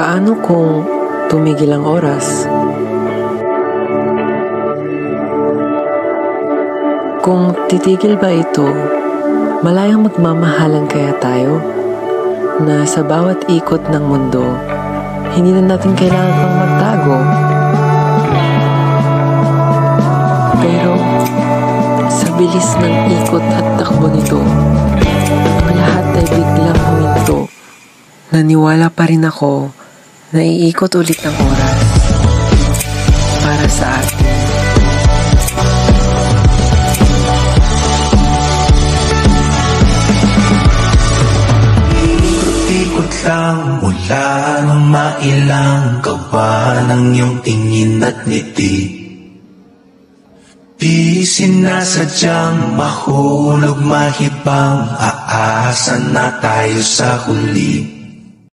Paano kung tumigil ang oras? Kung titigil ba ito, malayang magmamahalan kaya tayo? Na sa bawat ikot ng mundo, hindi na natin kailangan pang magtago. Pero sa bilis ng ikot at takbo nito, ang lahat ay biglang huminto. Naniwala pa rin ako na iikot ulit ang oras para sa atin. Ikot lang mula nung mailang gawa ng iyong tingin at ngiti. Di sinasadyang mahulog mahibang, aasa na tayo sa huli.